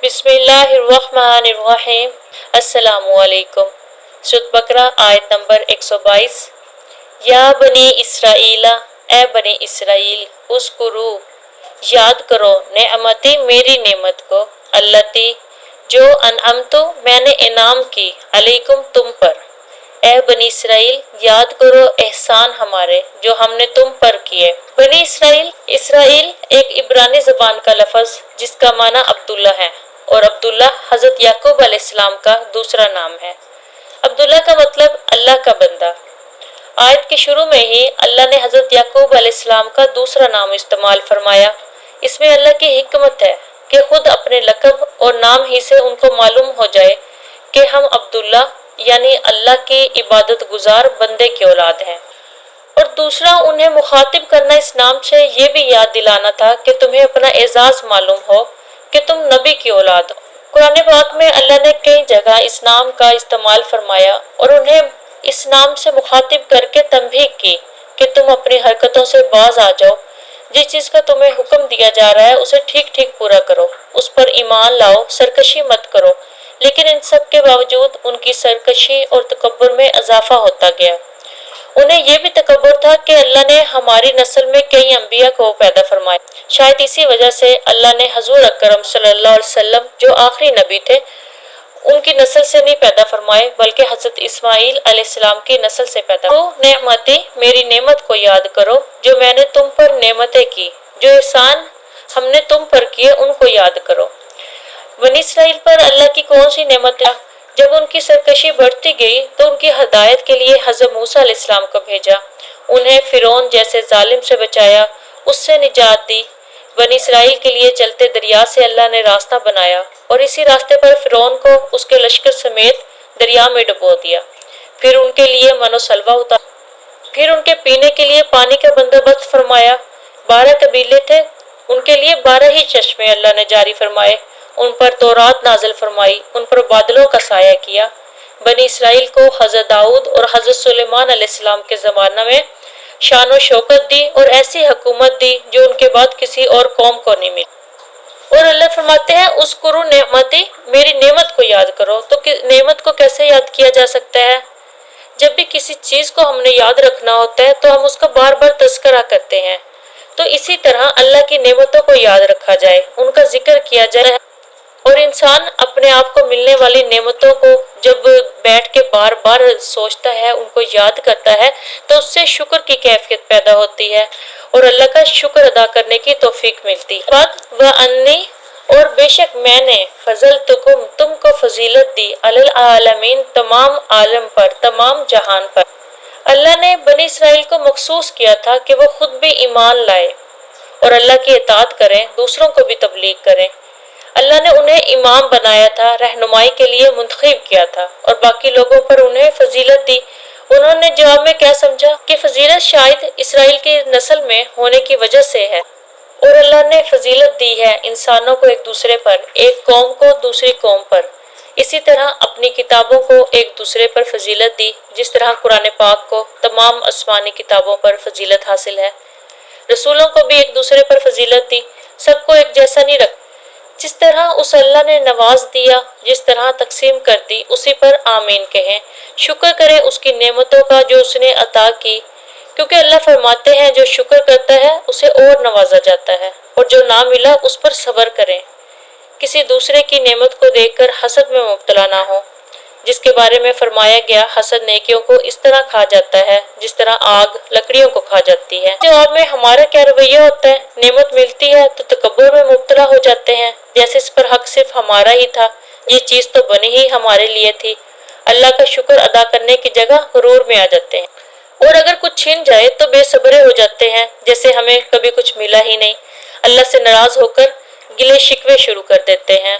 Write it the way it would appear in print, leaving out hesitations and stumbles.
बिस्मिल्लाहिर्रहमानिर्रहीम। अस्सलामुअलैकुम। सूरह बकरा आयत नंबर 122। या बनी इसराइला, ए बनी इसराइल, उस्कुरू, याद करो, नेमती, मेरी नेमत को, अल्लती, जो अनअमतु, मैंने इनाम की, अलैकुम, तुम पर। ए बनी इसराइल, याद करो एहसान हमारे जो हमने तुम पर किए। बनी इसराइल, इसराइल एक इब्रानी ज़बान का लफ्ज़ जिसका माना अब्दुल्ला है, और अब्दुल्ला हज़रत याकूब अलैहिस्सलाम का दूसरा नाम है। अब्दुल्ला का मतलब अल्लाह का बंदा। आयत के शुरू में ही अल्लाह ने हज़रत याकूब अलैहिस्सलाम का दूसरा नाम इस्तेमाल फरमाया। इसमें अल्लाह की हिकमत है कि खुद अपने लक़ब और नाम ही से उनको मालूम हो जाए कि हम अब्दुल्ला यानी अल्लाह की इबादत गुजार बंदे की औलाद हैं। और दूसरा, उन्हें मुखातिब करना इस नाम से ये भी याद दिलाना था कि तुम्हें अपना एजाज मालूम हो कि तुम नबी की औलाद हो। कुरान पाक में अल्लाह ने कई जगह इस नाम का इस्तेमाल फरमाया और उन्हें इस नाम से मुखातिब करके तंबीह की कि तुम अपनी हरकतों से बाज आ जाओ। जिस चीज़ का तुम्हें हुक्म दिया जा रहा है उसे ठीक ठीक पूरा करो, उस पर ईमान लाओ, सरकशी मत करो। लेकिन इन सब के बावजूद उनकी सरकशी और तकब्बुर में इजाफा होता गया। उन्हें यह भी तकब्बुर था कि अल्लाह ने हमारी नस्ल में कई अंबिया को पैदा फरमाया। शायद इसी वजह से अल्लाह ने हजूर अकरम सल्लल्लाहु अलैहि वसल्लम जो आखिरी नबी थे उनकी नस्ल से नहीं पैदा फरमाए बल्कि हजरत इस्माइल अलैहिस्सलाम की नस्ल से पैदा। तो नेमती, मेरी नेमत को याद करो जो मैंने तुम पर नेमतें की, जो एहसान हमने तुम पर किए उनको याद करो। बनी इसराइल पर अल्लाह की कौन सी नेमत है? जब उनकी सरकशी बढ़ती गई तो उनकी हदायत के लिए हज़रत मूसा अलैहिस्सलाम को भेजा, उन्हें फिरौन जैसे जालिम से बचाया, उससे निजात दी। बनी इसराइल के लिए चलते दरिया से अल्लाह ने रास्ता बनाया और इसी रास्ते पर फिरौन को उसके लश्कर समेत दरिया में डुबो दिया। फिर उनके लिए मनो सलवा उतारा, फिर उनके पीने के लिए पानी का बंदोबस्त फरमाया। 12 कबीले थे, उनके लिए 12 ही चश्मे अल्लाह ने जारी फरमाए। उन पर तौरात नाजिल फरमाई, उन पर बादलों का साया किया। बनी इसराइल को हज़रत दाऊद और हज़रत सुलेमान अलैहिस्सलाम के ज़माना में शान और शौकत दी और ऐसी हुकूमत दी जो उनके बाद किसी और कौम को नहीं मिली। और अल्लाह फरमाते हैं उस्कुरू नेमती, मेरी नेमत को याद करो। तो नेमत को कैसे याद किया जा सकता है? जब भी किसी चीज़ को हमने याद रखना होता है तो हम उसका बार बार तज़किरा करते हैं। तो इसी तरह अल्लाह की नेमतों को याद रखा जाए, उनका जिक्र किया जाए। और इंसान अपने आप को मिलने वाली नेमतों को जब बैठ के बार बार सोचता है, उनको याद करता है, तो उससे शुक्र की कैफियत पैदा होती है और अल्लाह का शुक्र अदा करने की तौफीक मिलती है। व अन्नी, और बेशक मैंने फजल तुमको फजीलत दी अलल आलमीन, तमाम आलम पर, तमाम जहान पर। अल्लाह ने बनी इसराइल को मखसूस किया था कि वो खुद भी ईमान लाए और अल्लाह की इताअत करें, दूसरों को भी तबलीग करें। अल्लाह ने उन्हें इमाम बनाया था, रहनुमाई के लिए मुंतखब किया था और बाकी लोगों पर उन्हें फजीलत दी। उन्होंने जवाब में क्या समझा कि फजीलत शायद इसराइल की नस्ल में होने की वजह से है। और अल्लाह ने फजीलत दी है इंसानों को एक दूसरे पर, एक कौम को दूसरी कौम पर। इसी तरह अपनी किताबों को एक दूसरे पर फजीलत दी, जिस तरह कुरान पाक को तमाम आसमानी किताबों पर फजीलत हासिल है। रसूलों को भी एक दूसरे पर फजीलत दी, सबको एक जैसा नहीं रखा। जिस तरह उस अल्लाह ने नवाज दिया, जिस तरह तकसीम कर दी, उसी पर आमीन कहें। शुक्र करें उसकी नेमतों का जो उसने अता की, क्योंकि अल्लाह फरमाते हैं जो शुक्र करता है उसे और नवाजा जाता है, और जो ना मिला उस पर सब्र करें। किसी दूसरे की नेमत को देखकर हसद में मुब्तला ना हो, जिसके बारे में फरमाया गया हसद नेकियों को इस तरह खा जाता है जिस तरह आग लकड़ियों को खा जाती है। जवाब में हमारा क्या रवैया होता है? नेमत मिलती है तो तकब्बुर में मुब्तला हो जाते हैं, जैसे इस पर हक सिर्फ हमारा ही था, ये चीज़ तो बनी ही हमारे लिए थी। अल्लाह का शुक्र अदा करने की जगह गुरूर में आ जाते हैं, और अगर कुछ छिन जाए तो बेसब्रे हो जाते हैं, जैसे हमें कभी कुछ मिला ही नहीं। अल्लाह से नाराज होकर गिले शिकवे शुरू कर देते हैं।